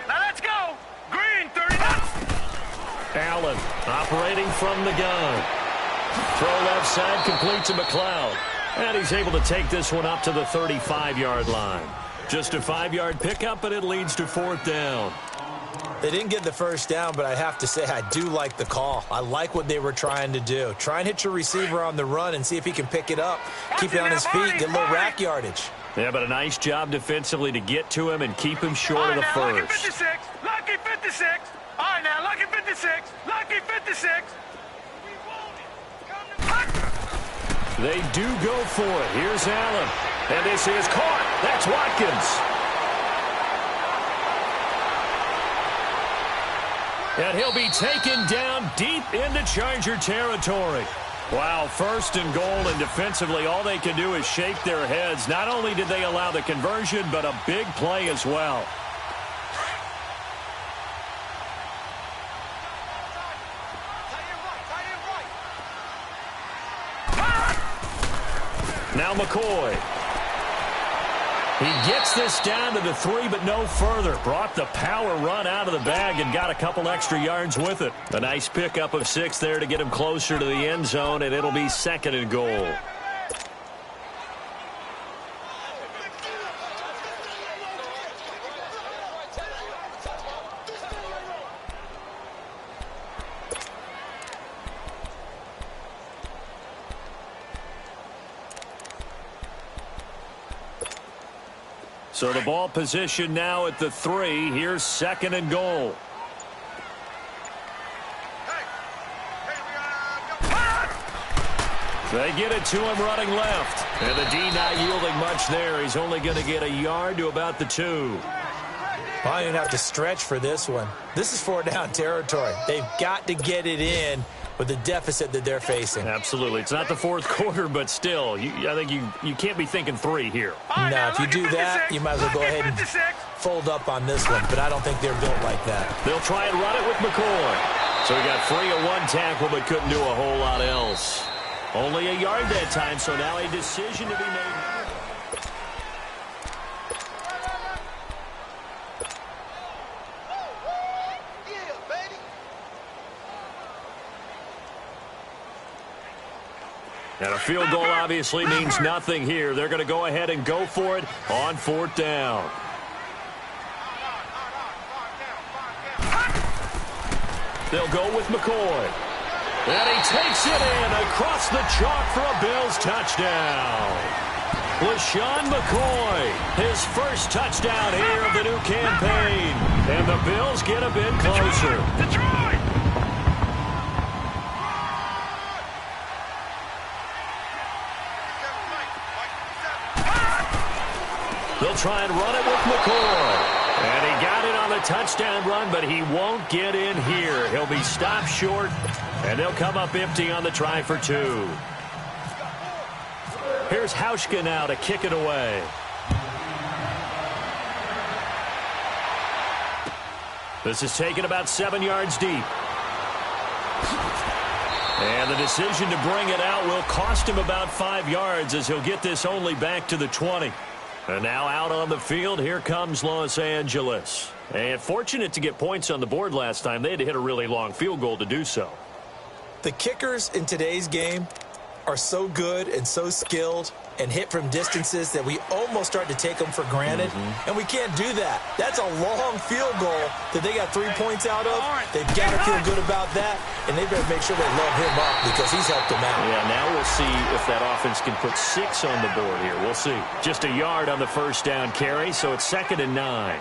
Now let's go. Green, 39. Allen operating from the gun. Throw left side, complete to McLeod. And he's able to take this one up to the 35-yard line. Just a 5-yard pickup, and it leads to 4th down. They didn't get the first down, but I have to say I do like the call. I like what they were trying to do. Try and hit your receiver on the run and see if he can pick it up. Keep it on his feet, get a little rack yardage. Yeah, but a nice job defensively to get to him and keip him short of the first. Lucky 56. Lucky 56. All right, now, lucky 56. Lucky 56. They do go for it. Here's Allen. And this is caught. That's Watkins. And he'll be taken down deep into Charger territory. Wow, 1st and goal, and defensively all they can do is shake their heads. Not only did they allow the conversion, but a big play as well. Now McCoy. He gets this down to the 3, but no further. Brought the power run out of the bag and got a couple extra yards with it. A nice pickup of 6 there to get him closer to the end zone, and it'll be 2nd and goal. So the ball position now at the 3. Here's 2nd and goal. They get it to him running left. And the D not yielding much there. He's only going to get a yard to about the 2. Well, I don't even have to stretch for this one. This is 4-down territory. They've got to get it in with the deficit that they're facing. Absolutely. It's not the fourth quarter, but still, I think you can't be thinking 3 here. No, if you do that, you might as well go ahead and fold up on this one, but I don't think they're built like that. They'll try and run it with McCoy. So he got free of 1 tackle, but couldn't do a whole lot else. Only a yard that time, so now a decision to be made. And a field goal obviously means nothing here. They're going to go ahead and go for it on 4th down. They'll go with McCoy. And he takes it in across the chalk for a Bills touchdown. LeSean McCoy, his first touchdown here of the new campaign. And the Bills get a bit closer. Detroit! They'll try and run it with McCoy. And he got it on the touchdown run, but he won't get in here. He'll be stopped short, and they'll come up empty on the try for 2. Here's Hauschka now to kick it away. This is taken about 7 yards deep. And the decision to bring it out will cost him about 5 yards as he'll get this only back to the 20. And now out on the field, here comes Los Angeles. And fortunate to get points on the board last time. They had to hit a really long field goal to do so. The kickers in today's game are so good and so skilled and hit from distances that we almost start to take them for granted. And we can't do that. That's a long field goal that they got 3 points out of. They've got to feel good about that, and they better make sure they load him up because he's helped them out. Yeah, now we'll see if that offense can put 6 on the board here. We'll see. Just a yard on the first down carry, so it's 2nd and 9.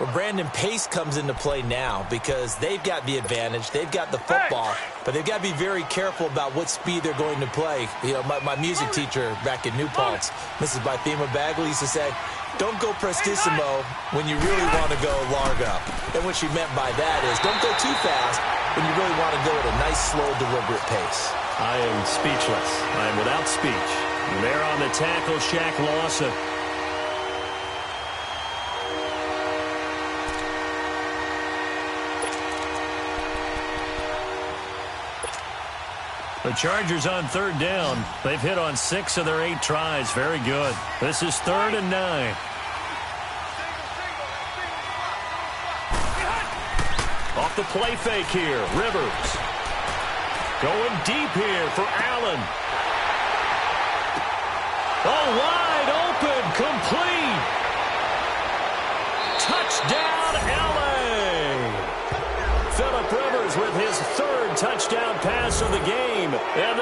Well, Brandon, pace comes into play now because they've got the advantage. They've got the football, but they've got to be very careful about what speed they're going to play. You know, my music teacher back in New Paltz, Mrs. Bythema Bagley, used to say, don't go prestissimo when you really want to go larga. And what she meant by that is don't go too fast when you really want to go at a nice, slow, deliberate pace. I am speechless. I am without speech. And there on the tackle, Shaq Lawson. The Chargers on 3rd down. They've hit on 6 of their 8 tries. Very good. This is 3rd and 9. Off the play fake here. Rivers. Going deep here for Allen. Oh, wide open. Complete. Touchdown, L.A. Phillip Rivers with his 3rd touchdown pass of the game. And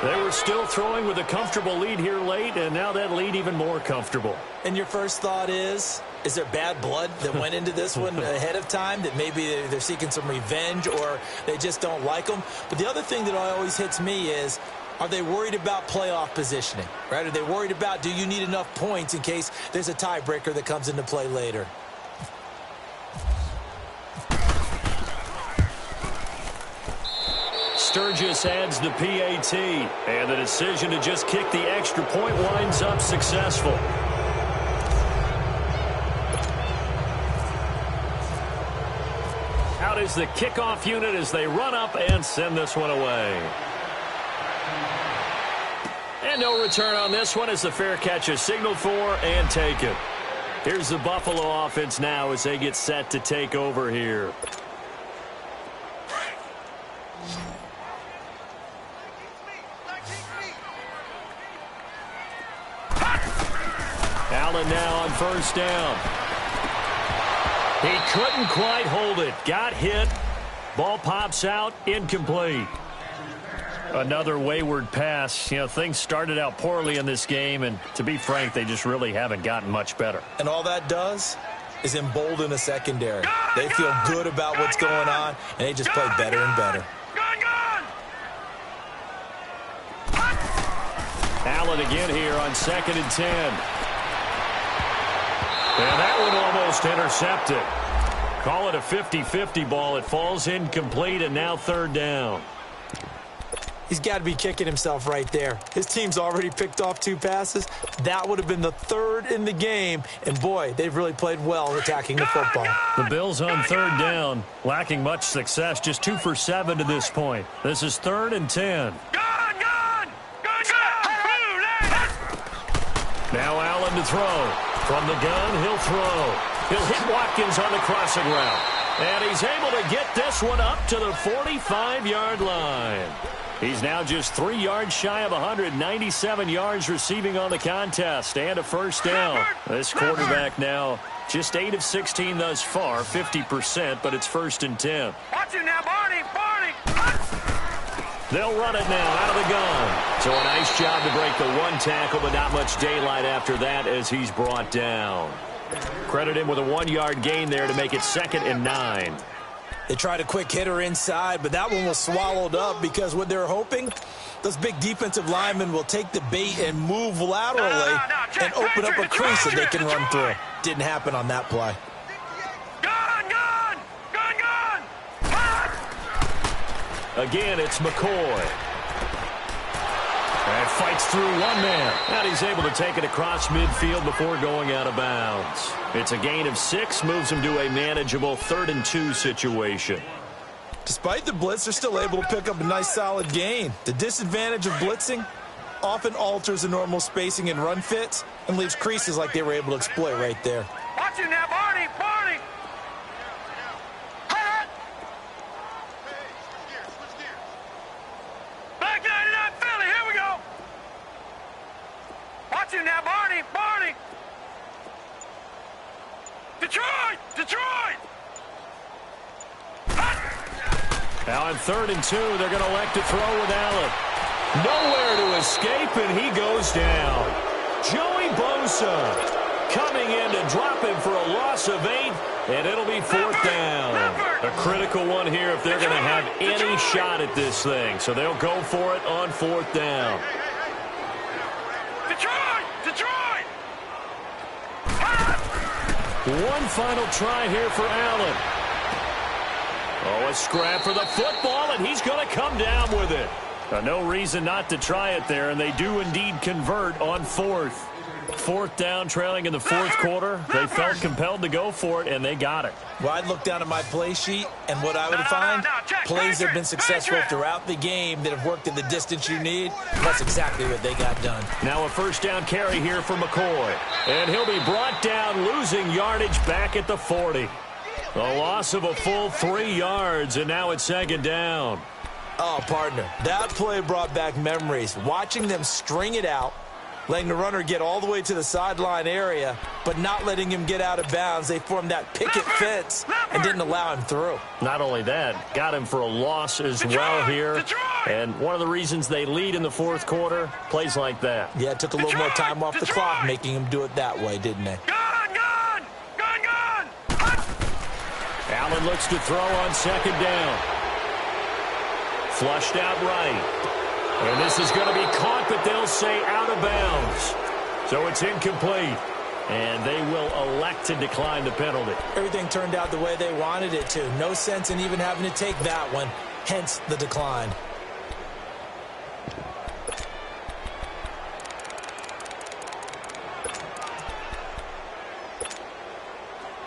they were still throwing with a comfortable lead here late, and now that lead even more comfortable. And your first thought is there bad blood that went into this one ahead of time, that maybe they're seeking some revenge or they just don't like them? But the other thing that always hits me is, are they worried about playoff positioning, right? Are they worried about, do you need enough points in case there's a tiebreaker that comes into play later? Sturgis adds the PAT, and the decision to just kick the extra point winds up successful. Out is the kickoff unit as they run up and send this one away. And no return on this one as the fair catch is signaled for and taken. Here's the Buffalo offense now as they get set to take over here. Allen now on 1st down. He couldn't quite hold it. Got hit. Ball pops out. Incomplete. Another wayward pass. You know, things started out poorly in this game, and to be frank, they just really haven't gotten much better. And all that does is embolden a secondary. They feel good about what's going on, and they just play better and better. Allen again here on 2nd and 10. And that one almost intercepted. Call it a 50-50 ball. It falls incomplete, and now third down. He's got to be kicking himself right there. His team's already picked off 2 passes. That would have been the 3rd in the game. And, boy, they've really played well attacking the football. The Bills on third down, lacking much success, just 2 for 7 to this point. This is 3rd and 10. Now Allen to throw. From the gun, he'll throw. He'll hit Watkins on the crossing route. And he's able to get this one up to the 45-yard line. He's now just 3 yards shy of 197 yards receiving on the contest and a first down. This quarterback now just 8 of 16 thus far, 50%, but it's 1st and 10. Watch it now, Barney! They'll run it now out of the gun. So a nice job to break the 1 tackle, but not much daylight after that as he's brought down. Credit him with a 1-yard gain there to make it 2nd and 9. They tried a quick hitter inside, but that one was swallowed up because what they're hoping, those big defensive linemen will take the bait and move laterally and open up a crease that they can run through. Didn't happen on that play. Again, it's McCoy. And fights through 1 man. And he's able to take it across midfield before going out of bounds. It's a gain of 6, moves him to a manageable 3rd and 2 situation. Despite the blitz, they're still able to pick up a nice solid gain. The disadvantage of blitzing often alters the normal spacing and run fits and leaves creases like they were able to exploit right there. Watch it now, Barney! Back 99 Philly, here we go! Watch it now, Barney! Detroit! Now on 3rd and 2, they're going to elect to throw with Allen. Nowhere to escape, and he goes down. Joey Bosa coming in to drop him for a loss of 8, and it'll be 4th down. A critical one here if they're going to have any shot at this thing. So they'll go for it on 4th down. Detroit! One final try here for Allen. Oh, a scrap for the football, and he's going to come down with it. No reason not to try it there, and they do indeed convert on 4th. 4th down, trailing in the 4th quarter. They felt compelled to go for it, and they got it. Well, I'd look down at my play sheet, and what I would find, plays that have been successful throughout the game that have worked at the distance you need. That's exactly what they got done. Now a 1st down carry here for McCoy. And he'll be brought down, losing yardage back at the 40. A loss of a full 3 yards, and now it's 2nd down. Oh, partner, that play brought back memories. Watching them string it out, letting the runner get all the way to the sideline area, but not letting him get out of bounds. They formed that picket fence and didn't allow him through. Not only that, got him for a loss as well here. And one of the reasons they lead in the 4th quarter, plays like that. Yeah, it took a little more time off the clock, making him do it that way, didn't they? Gun! Allen looks to throw on 2nd down. Flushed out right. And this is going to be caught, but they'll say out of bounds. So it's incomplete. And they will elect to decline the penalty. Everything turned out the way they wanted it to. No sense in even having to take that one, hence the decline.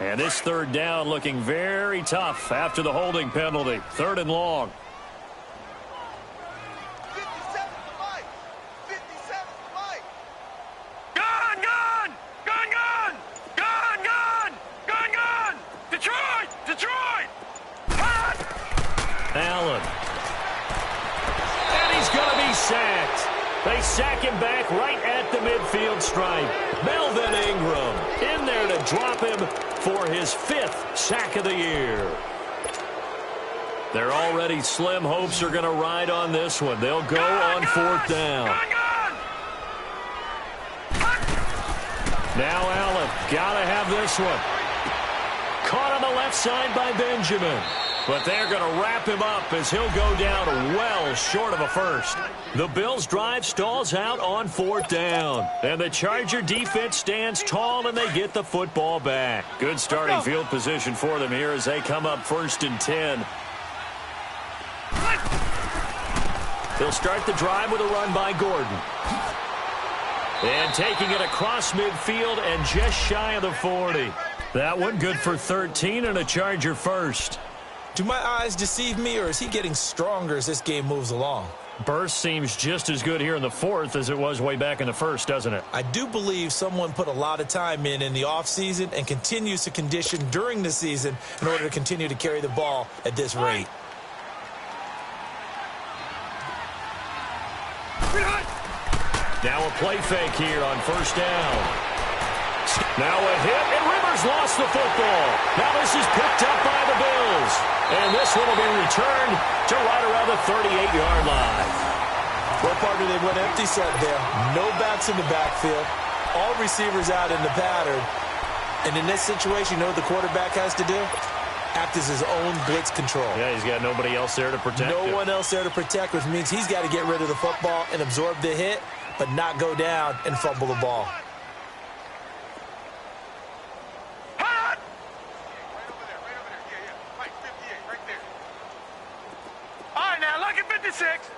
And this 3rd down looking very tough after the holding penalty. 3rd and long. Detroit! Allen. And he's going to be sacked. They sack him back right at the midfield stripe. Melvin Ingram in there to drop him for his 5th sack of the year. Their already slim hopes are going to ride on this one. They'll go on 4th down. Now Allen, got to have this one. Caught on the left side by Benjamin. But they're going to wrap him up as he'll go down well short of a first. The Bills' drive stalls out on 4th down. And the Charger defense stands tall, and they get the football back. Good starting field position for them here as they come up 1st and 10. They'll start the drive with a run by Gordon. And taking it across midfield and just shy of the 40. That one good for 13 and a Charger first. Do my eyes deceive me, or is he getting stronger as this game moves along? Burst seems just as good here in the 4th as it was way back in the 1st, doesn't it? I do believe someone put a lot of time in the offseason and continues to condition during the season in order to continue to carry the ball at this rate. Now a play fake here on 1st down. Now a hit, and Rivers lost the football. Now this is picked up by the Bills. And this one will be returned to right around the 38-yard line. Well, partner, they went empty set there. No backs in the backfield. All receivers out in the pattern. And in this situation, you know what the quarterback has to do? Act as his own blitz control. Yeah, he's got nobody else there to protect him. No one else there to protect, which means he's got to get rid of the football and absorb the hit, but not go down and fumble the ball.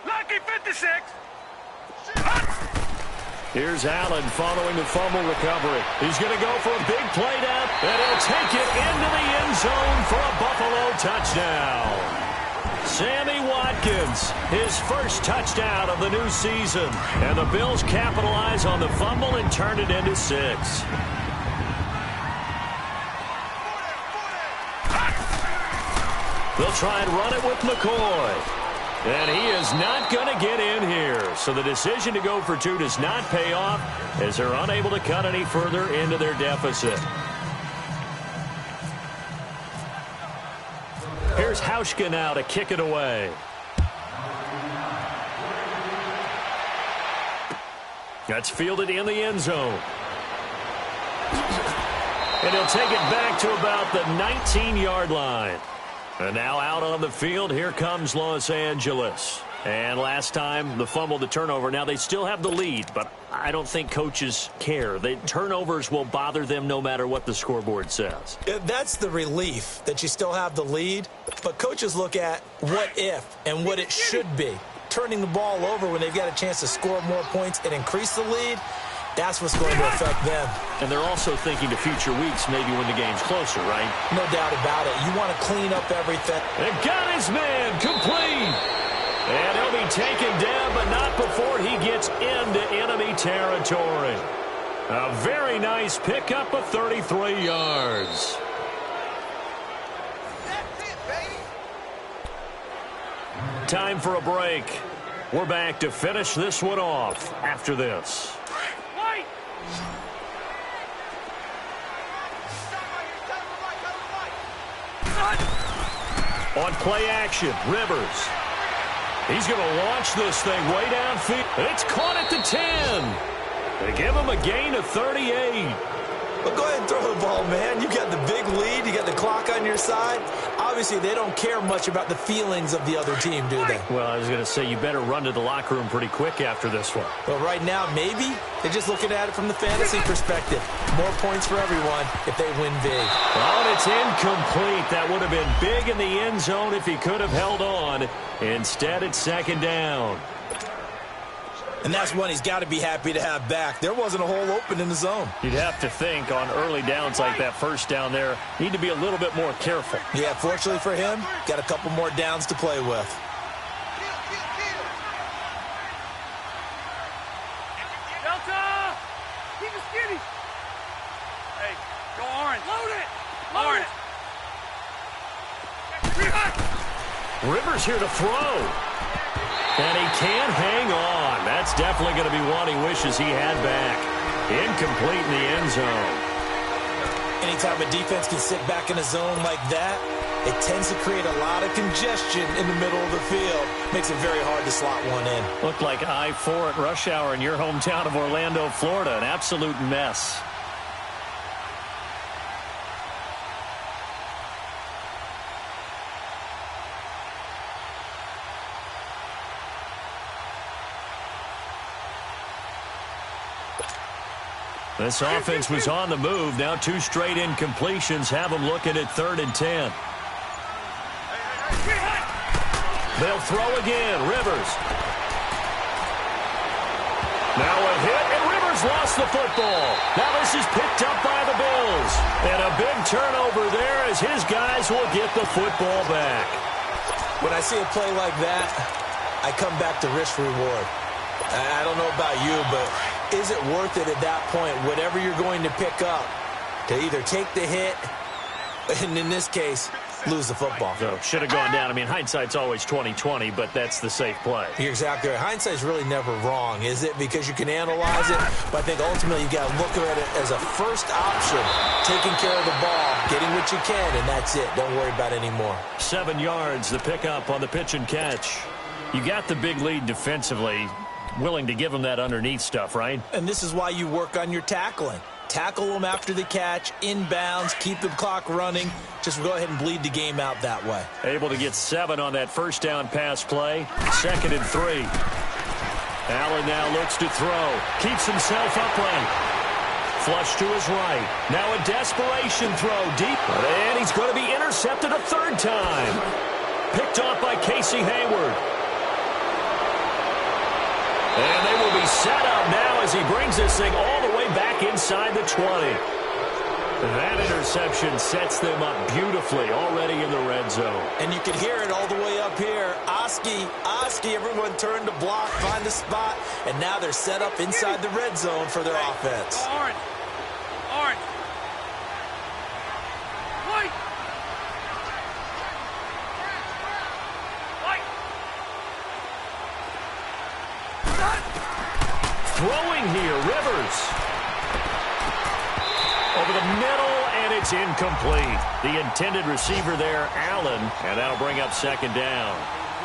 Lucky 56. Here's Allen following the fumble recovery. He's going to go for a big play down, and he'll take it into the end zone for a Buffalo touchdown. Sammy Watkins, his first touchdown of the new season. And the Bills capitalize on the fumble and turn it into 6. They'll try and run it with McCoy. And he is not going to get in here. So the decision to go for 2 does not pay off as they're unable to cut any further into their deficit. Here's Hauschka now to kick it away. That's fielded in the end zone. And he'll take it back to about the 19-yard line. And now out on the field, here comes Los Angeles. And last time, the fumble, the turnover. Now they still have the lead, but I don't think coaches care. The turnovers will bother them no matter what the scoreboard says. That's the relief, that you still have the lead. But coaches look at what if and what it should be. Turning the ball over when they've got a chance to score more points and increase the lead, that's what's going to affect them. And they're also thinking to future weeks, maybe when the game's closer, right? No doubt about it. You want to clean up everything. And got his man complete. And he'll be taken down, but not before he gets into enemy territory. A very nice pickup of 33 yards. Time for a break. We're back to finish this one off after this. On play action, Rivers. He's going to launch this thing way downfield. It's caught at the 10. They give him a gain of 38. Well, go ahead and throw the ball, man. You got the big lead. You got the clock on your side. Obviously, they don't care much about the feelings of the other team, do they? Well, I was going to say, you better run to the locker room pretty quick after this one. Well, right now, maybe. They're just looking at it from the fantasy perspective. More points for everyone if they win big. Oh, and it's incomplete. That would have been big in the end zone if he could have held on. Instead, it's 2nd down. And that's one he's got to be happy to have back. There wasn't a hole open in the zone. You'd have to think on early downs like that first down there, need to be a little bit more careful. Yeah, fortunately for him, got a couple more downs to play with. Delta! Keep it skinny. Hey, go orange. Load it! Orange. Rivers here to throw. And he can't hang on. That's definitely going to be one he wishes he had back. Incomplete in the end zone. Anytime a defense can sit back in a zone like that, it tends to create a lot of congestion in the middle of the field. Makes it very hard to slot one in. Looked like I-4 at rush hour in your hometown of Orlando, Florida. An absolute mess. This offense was on the move. Now 2 straight incompletions have them looking at 3rd and 10. They'll throw again. Rivers. Now a hit, and Rivers lost the football. Now this is picked up by the Bills. And a big turnover there as his guys will get the football back. When I see a play like that, I come back to risk reward. I don't know about you, but is it worth it at that point, whatever you're going to pick up, to either take the hit, and in this case, lose the football? So should have gone down. I mean, hindsight's always 20/20, but that's the safe play. You're exactly right. Hindsight's really never wrong, is it? Because you can analyze it, but I think ultimately you got to look at it as a first option, taking care of the ball, getting what you can, and that's it. Don't worry about it anymore. 7 yards, the pickup on the pitch and catch. You got the big lead defensively, willing to give them that underneath stuff, right? And this is why you work on your tackling. Tackle them after the catch, inbounds, keep the clock running. Just go ahead and bleed the game out that way. Able to get 7 on that first down pass play. 2nd and 3. Allen now looks to throw. Keeps himself upright. Flush to his right. Now a desperation throw deep. And he's going to be intercepted a 3rd time. Picked off by Casey Hayward. And they will be set up now as he brings this thing all the way back inside the 20. That interception sets them up beautifully already in the red zone. And you can hear it all the way up here. Oski, everyone turned to block, find a spot, and now they're set up inside the red zone for their offense. Orange. White. Throwing here, Rivers. Over the middle, and it's incomplete. The intended receiver there, Allen, and that'll bring up 2nd down.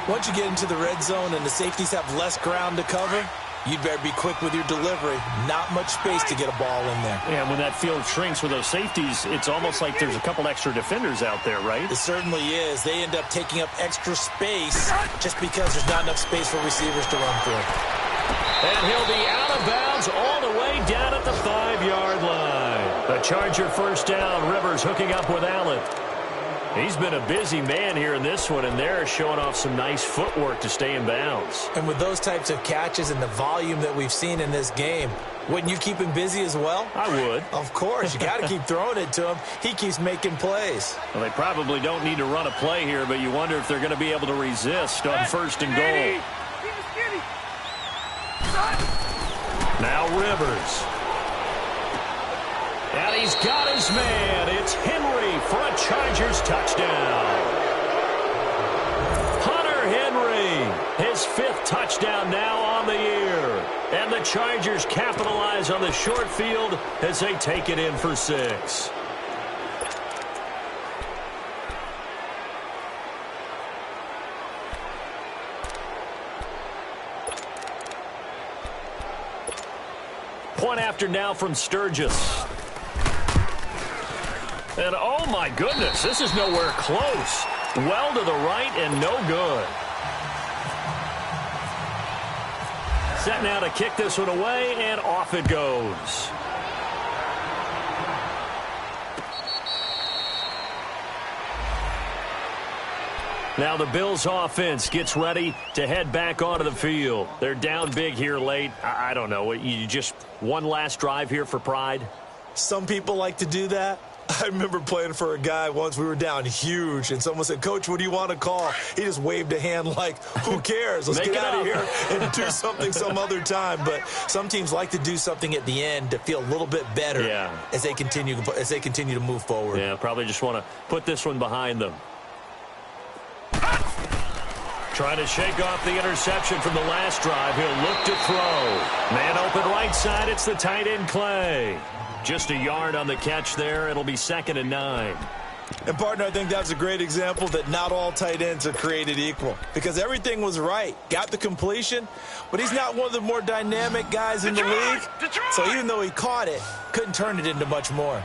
Once you get into the red zone and the safeties have less ground to cover, you'd better be quick with your delivery. Not much space to get a ball in there. Yeah, when that field shrinks with those safeties, it's almost like there's a couple extra defenders out there, right? It certainly is. They end up taking up extra space just because there's not enough space for receivers to run through. And he'll be out of bounds all the way down at the 5-yard line. The Charger first down. Rivers hooking up with Allen. He's been a busy man here in this one, and they're showing off some nice footwork to stay in bounds. And with those types of catches and the volume that we've seen in this game, wouldn't you keep him busy as well? I would. Of course. You got to keep throwing it to him. He keeps making plays. Well, they probably don't need to run a play here, but you wonder if they're going to be able to resist on 1st and goal. Now Rivers. And he's got his man. It's Henry for a Chargers touchdown. Hunter Henry, his 5th touchdown now on the year. And the Chargers capitalize on the short field as they take it in for 6. Point after now from Sturgis. And oh my goodness, this is nowhere close. Well to the right and no good. Set now to kick this one away, and off it goes. Now the Bills offense gets ready to head back onto the field. They're down big here late. I don't know. You just one last drive here for pride? Some people like to do that. I remember playing for a guy once. We were down huge, and someone said, "Coach, what do you want to call?" He just waved a hand like, who cares? Let's get out of here and do something some other time. But some teams like to do something at the end to feel a little bit better as they continue to move forward. Yeah, probably just want to put this one behind them. Trying to shake off the interception from the last drive. He'll look to throw. Man open right side. It's the tight end, Clay. Just a yard on the catch there. It'll be 2nd and 9. And, partner, I think that's a great example that not all tight ends are created equal. Because everything was right. Got the completion, but he's not one of the more dynamic guys in the league. So even though he caught it, couldn't turn it into much more.